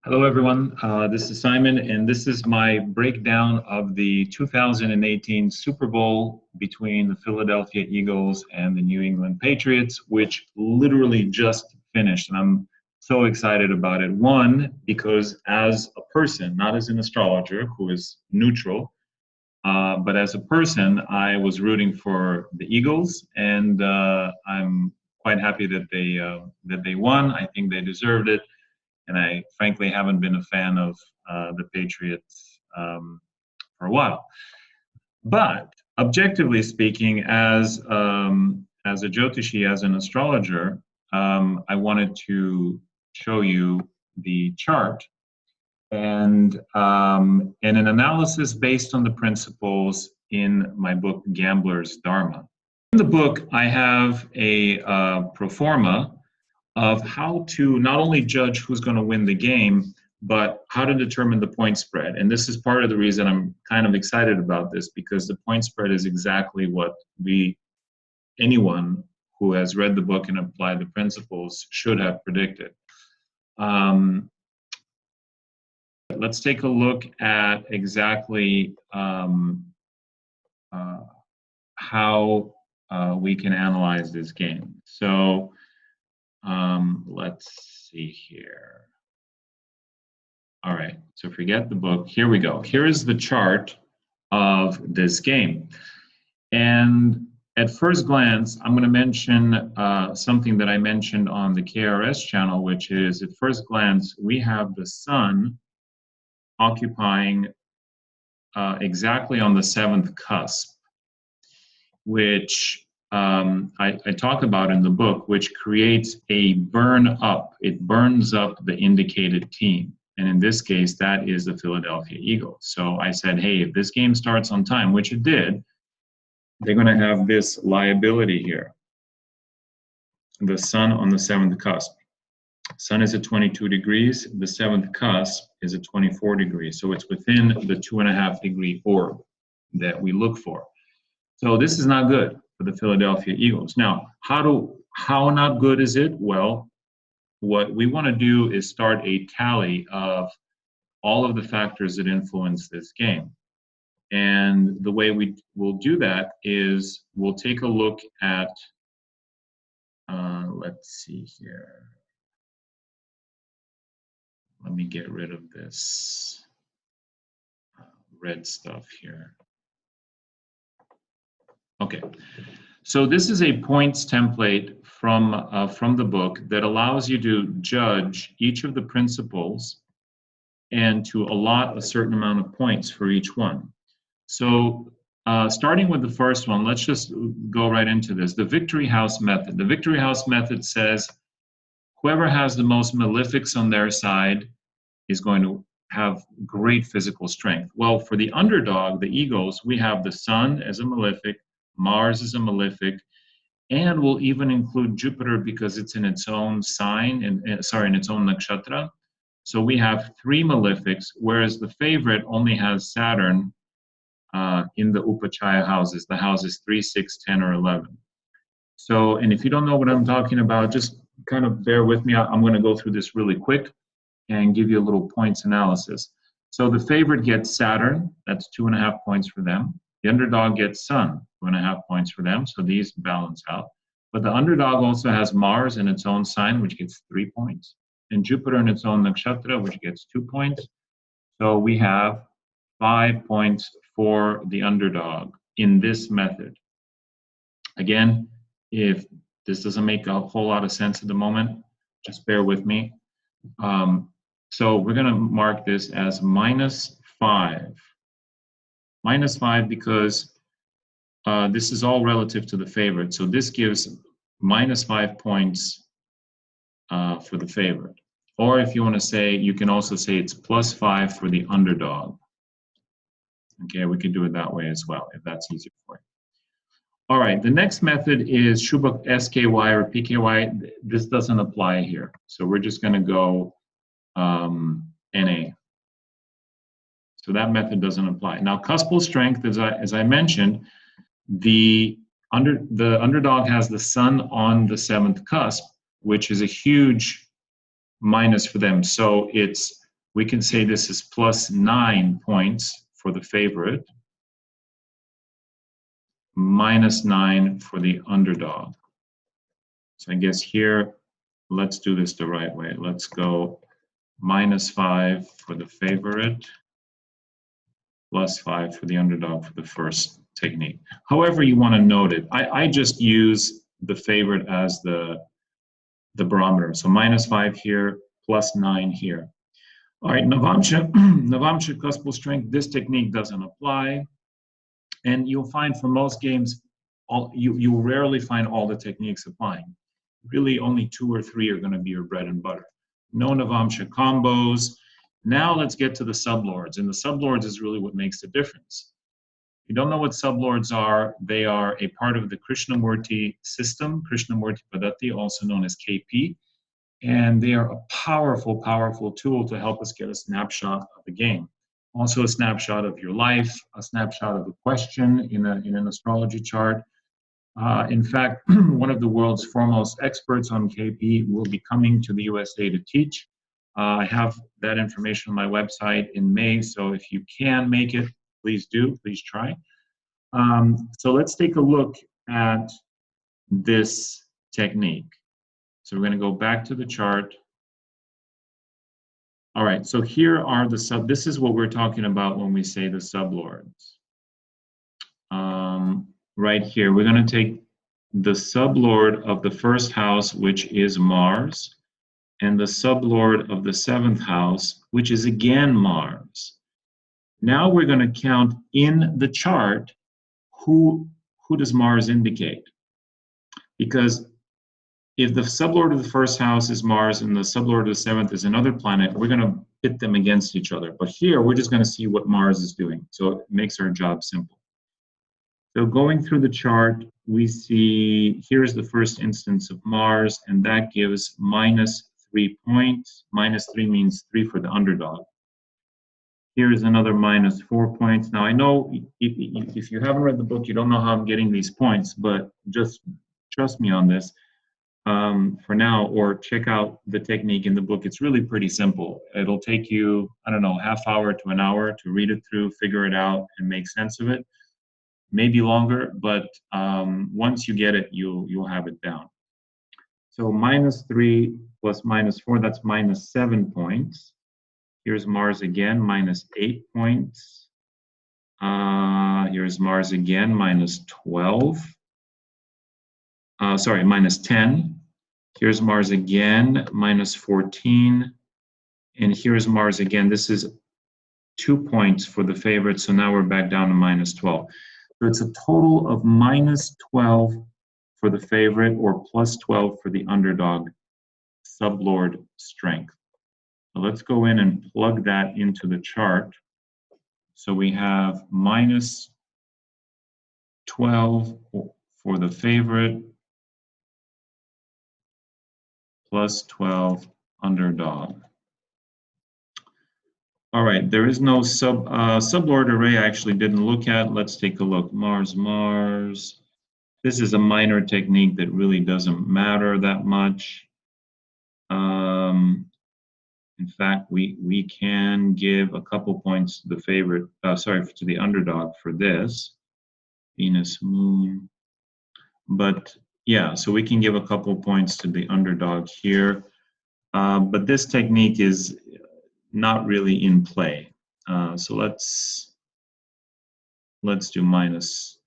Hello, everyone. This is Simon, and this is my breakdown of the 2018 Super Bowl between the Philadelphia Eagles and the New England Patriots, which literally just finished. And I'm so excited about it. One, because as a person, not as an astrologer who is neutral, but as a person, I was rooting for the Eagles, and I'm quite happy that they won. I think they deserved it. And I frankly haven't been a fan of the Patriots for a while. But objectively speaking, as a Jyotishi, as an astrologer, I wanted to show you the chart and an analysis based on the principles in my book, Gambler's Dharma. In the book, I have a pro forma of how to not only judge who's going to win the game, but how to determine the point spread. And this is part of the reason I'm kind of excited about this, because the point spread is exactly what anyone who has read the book and applied the principles should have predicted. Let's take a look at exactly how we can analyze this game. So let's see here. All right, so forget the book. Here we go. Here is the chart of this game. And at first glance, I'm going to mention something that I mentioned on the KRS channel, which is at first glance, we have the sun occupying exactly on the seventh cusp, which I talk about in the book, which creates a burn up. It burns up the indicated team. And in this case, that is the Philadelphia Eagles. So I said, hey, if this game starts on time, which it did, they're going to have this liability here. The sun on the seventh cusp. Sun is at 22 degrees. The seventh cusp is at 24 degrees. So it's within the 2.5 degree orb that we look for. So this is not good for the Philadelphia Eagles. Now, how not good is it? Well, what we want to do is start a tally of all of the factors that influence this game. And the way we will do that is we'll take a look at, let's see here. Let me get rid of this red stuff here. Okay, so this is a points template from the book that allows you to judge each of the principles and to allot a certain amount of points for each one. So starting with the first one, let's just go right into this. The Victory House method. The Victory House method says whoever has the most malefics on their side is going to have great physical strength. Well, for the underdog, the Eagles, we have the sun as a malefic, Mars is a malefic, and we'll even include Jupiter because it's in its own sign, in its own nakshatra. So we have 3 malefics, whereas the favorite only has Saturn in the Upachaya houses, the houses 3, 6, 10, or 11. So, and if you don't know what I'm talking about, just kind of bear with me. I'm going to go through this really quick and give you a little points analysis. So the favorite gets Saturn, that's 2.5 points for them. The underdog gets Sun, 2.5 points for them, so these balance out. But the underdog also has Mars in its own sign, which gets 3 points, and Jupiter in its own nakshatra, which gets 2 points. So we have 5 points for the underdog in this method. Again, if this doesn't make a whole lot of sense at the moment, just bear with me. So we're going to mark this as -5. -5 because this is all relative to the favorite. So this gives -5 points for the favorite. Or if you want to say, you can also say it's +5 for the underdog. Okay, we can do it that way as well, if that's easier for you. All right, the next method is Shubha SKY or PKY. This doesn't apply here. So we're just going to go NA. So that method doesn't apply. Now, cuspal strength, as I mentioned, the underdog has the sun on the 7th cusp, which is a huge minus for them. So it's we can say this is +9 points for the favorite, -9 for the underdog. So I guess here, let's do this the right way. Let's go -5 for the favorite, +5 for the underdog for the first technique. However you want to note it. I just use the favorite as the barometer. So -5 here, +9 here. All right, Navamsha, Navamsha cuspal strength, this technique doesn't apply. And you'll find for most games, you rarely find all the techniques applying. Really only 2 or 3 are going to be your bread and butter. No Navamsha combos. Now let's get to the sublords. And the sublords is really what makes the difference. If you don't know what sublords are, they are a part of the Krishnamurti system, Krishnamurti Padati, also known as KP. And they are a powerful, powerful tool to help us get a snapshot of the game. Also a snapshot of your life, a snapshot of a question in an astrology chart. In fact, one of the world's foremost experts on KP will be coming to the USA to teach. I have that information on my website in May, so if you can make it, please do, please try. So let's take a look at this technique. So we're going to go back to the chart. All right, so here are the this is what we're talking about when we say the sublords. Right here, we're going to take the sublord of the first house, which is Mars, and the sublord of the 7th house, which is again Mars. Now we're going to count in the chart who does Mars indicate? Because if the sublord of the first house is Mars and the sublord of the 7th is another planet, we're going to pit them against each other. But here, we're just going to see what Mars is doing. So it makes our job simple. So going through the chart, we see here's the first instance of Mars, and that gives -3 points. -3 means 3 for the underdog. Here's another -4 points. Now, I know if you haven't read the book, you don't know how I'm getting these points, but just trust me on this. For now, or check out the technique in the book. It's really pretty simple. It'll take you, I don't know, half hour to an hour to read it through, figure it out, and make sense of it. Maybe longer, but once you get it, you'll have it down. So -3 plus -4, that's -7 points. Here's Mars again, -8 points. Here's Mars again, -12. Sorry, -10. Here's Mars again, -14. And here's Mars again. This is 2 points for the favorite, so now we're back down to -12. So it's a total of -12 for the favorite or +12 for the underdog sublord strength. So let's go in and plug that into the chart. So we have -12 for the favorite, +12 underdog. All right, there is no sublord array I actually didn't look at. Let's take a look. Mars, Mars. This is a minor technique that really doesn't matter that much. In fact, we can give a couple points to the favorite, to the underdog for this. Venus, Moon. But yeah, so we can give a couple points to the underdog here. But this technique is not really in play. So let's do minus.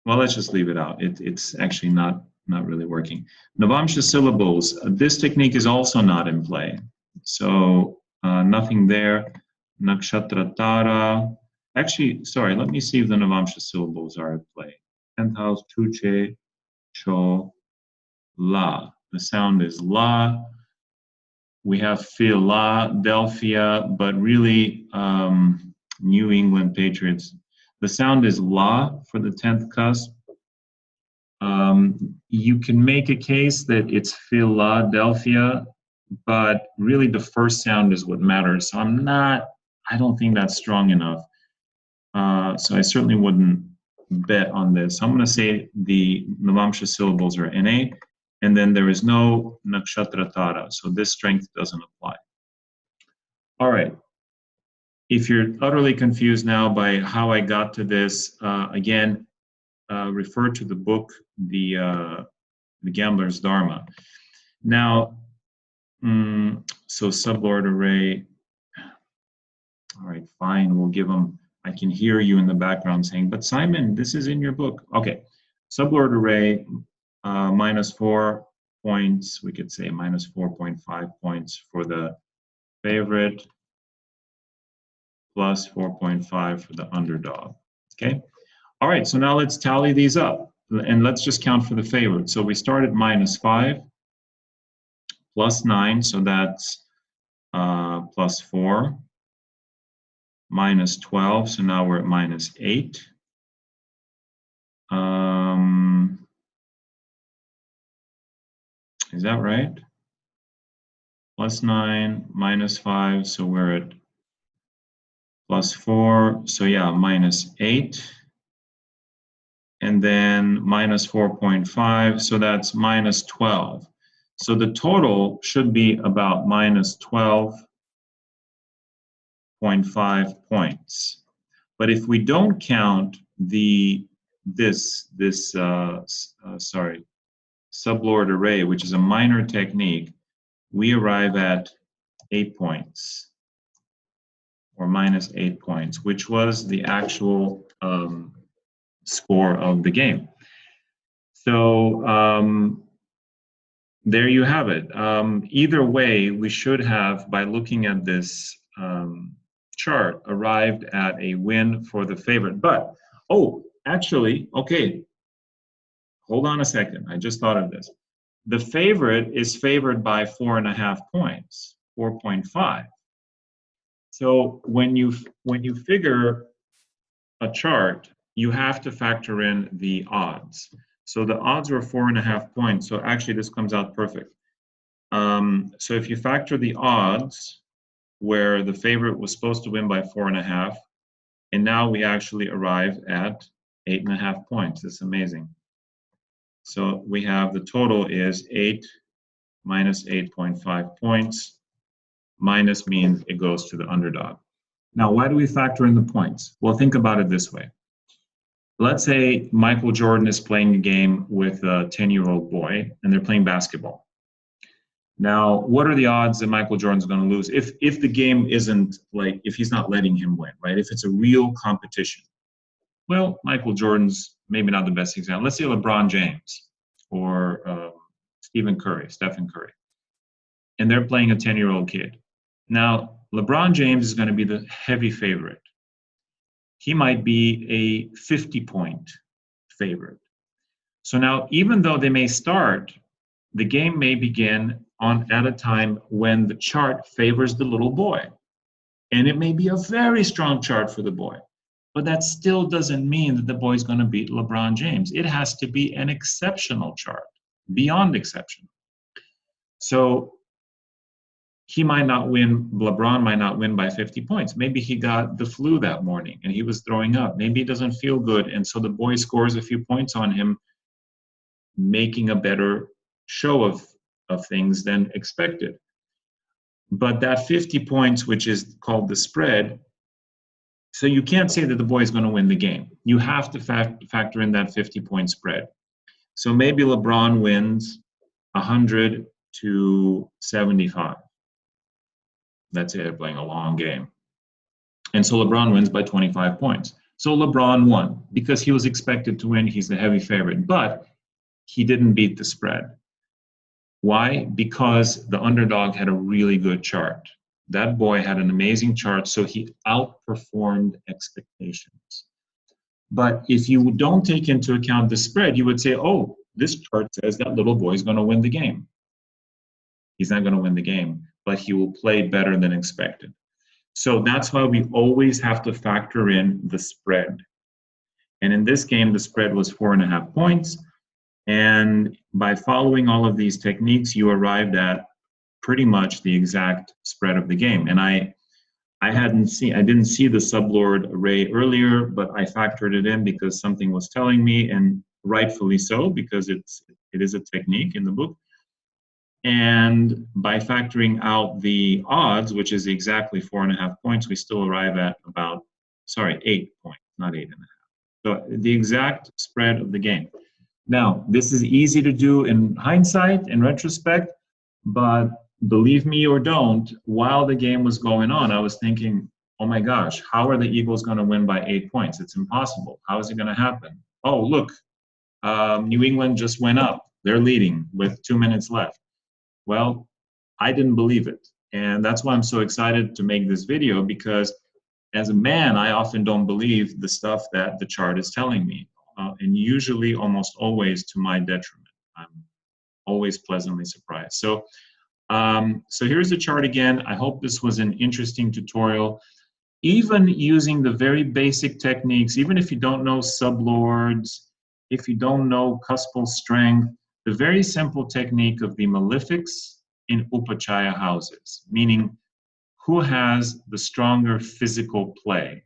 Well, let's just leave it out. It's actually not really working. Navamsha syllables. This technique is also not in play. So nothing there. Nakshatra Tara. Actually, sorry, let me see if the Navamsha syllables are at play. 10th house, Tuche, Cho, La. The sound is La. We have Philadelphia, but really New England Patriots. The sound is La for the 10th cusp. You can make a case that it's Philadelphia, but really the first sound is what matters. So I don't think that's strong enough. So I certainly wouldn't bet on this. So I'm going to say the Navamsha syllables are NA, and then there is no Nakshatra Tara, so this strength doesn't apply. All right, If you're utterly confused now by how I got to this, again, refer to the book, The Gambler's Dharma. Now, so sublord array. All right, fine, we'll give them, I can hear you in the background saying, but Simon, this is in your book. Okay, sublord array, minus 4 points, we could say minus 4.5 points for the favorite, plus 4.5 for the underdog, okay? All right, so now let's tally these up, and let's just count for the favorite. So we start at minus 5, plus 9, so that's plus 4, minus 12, so now we're at minus 8. Is that right? Plus 9, minus 5, so we're at plus 4, so yeah, minus 8. And then minus 4.5, so that's minus 12. So the total should be about minus 12.5 points. But if we don't count this sublord array, which is a minor technique, we arrive at 8 points, or minus 8 points, which was the actual score of the game. So there you have it. Either way, we should have, by looking at this chart, arrived at a win for the favorite. But, oh, actually, okay, hold on a second. I just thought of this. The favorite is favored by 4.5 points, 4.5. So when you figure a chart, you have to factor in the odds. So the odds were 4.5 points. So actually, this comes out perfect. So if you factor the odds, where the favorite was supposed to win by 4.5, and now we actually arrive at 8.5 points. It's amazing. So we have the total is 8 minus 8.5 points. Minus means it goes to the underdog. Now, why do we factor in the points? Well, think about it this way. Let's say Michael Jordan is playing a game with a 10-year-old boy, and they're playing basketball. Now, what are the odds that Michael Jordan's going to lose if the game isn't, like, if he's not letting him win, right? If it's a real competition. Well, Michael Jordan's maybe not the best example. Let's say LeBron James or Stephen Curry. And they're playing a 10-year-old kid. Now, LeBron James is going to be the heavy favorite. He might be a 50-point favorite. So now, even though they may start, the game may begin at a time when the chart favors the little boy. And it may be a very strong chart for the boy. But that still doesn't mean that the boy's going to beat LeBron James. It has to be an exceptional chart, beyond exceptional. So LeBron might not win by 50 points. Maybe he got the flu that morning and he was throwing up. Maybe he doesn't feel good. And so the boy scores a few points on him, making a better show of things than expected. But that 50 points, which is called the spread, so you can't say that the boy is going to win the game. You have to factor in that 50-point spread. So maybe LeBron wins 100 to 75. That's it, playing a long game. And so LeBron wins by 25 points. So LeBron won because he was expected to win. He's the heavy favorite, but he didn't beat the spread. Why? Because the underdog had a really good chart. That boy had an amazing chart, so he outperformed expectations. But if you don't take into account the spread, you would say, oh, this chart says that little boy is going to win the game. He's not going to win the game, but he will play better than expected. So that's why we always have to factor in the spread. And in this game, the spread was 4.5 points. And by following all of these techniques, you arrived at pretty much the exact spread of the game. And I didn't see the sublord array earlier, but I factored it in because something was telling me, and rightfully so, because it is a technique in the book. And by factoring out the odds, which is exactly 4.5 points, we still arrive at about, sorry, 8 points, not 8.5. So the exact spread of the game. Now, this is easy to do in hindsight, in retrospect, but believe me or don't, while the game was going on, I was thinking, oh my gosh, how are the Eagles going to win by 8 points? It's impossible. How is it going to happen? Oh, look, New England just went up. They're leading with 2 minutes left. Well, I didn't believe it. And that's why I'm so excited to make this video, because as a man, I often don't believe the stuff that the chart is telling me. And usually, almost always, to my detriment. I'm always pleasantly surprised. So here's the chart again. I hope this was an interesting tutorial. Even using the very basic techniques, even if you don't know sublords, if you don't know cuspal strength, the very simple technique of the malefics in upachaya houses, meaning who has the stronger physical play.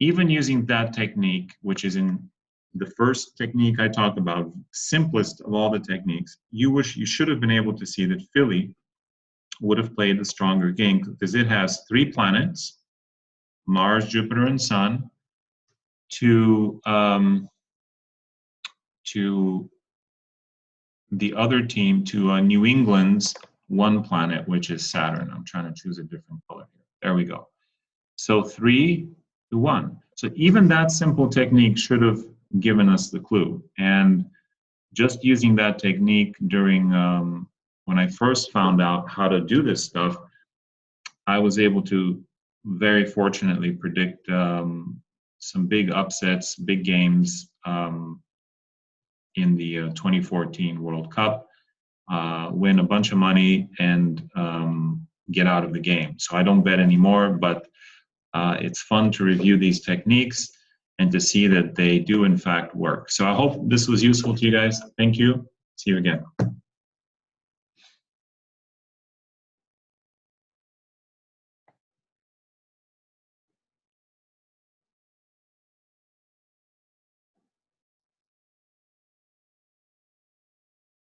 Even using that technique, which is in the first technique I talked about, simplest of all the techniques, you should have been able to see that Philly would have played the stronger game, because it has 3 planets, Mars, Jupiter, and Sun, to the other team, to New England's 1 planet, which is Saturn. I'm trying to choose a different color here. There we go. So 3 to 1. So even that simple technique should have given us the clue. And just using that technique during when I first found out how to do this stuff, I was able to very fortunately predict some big upsets, big games in the 2014 World Cup, win a bunch of money, and get out of the game. So I don't bet anymore, but it's fun to review these techniques and to see that they do in fact work. So I hope this was useful to you guys. Thank you. See you again.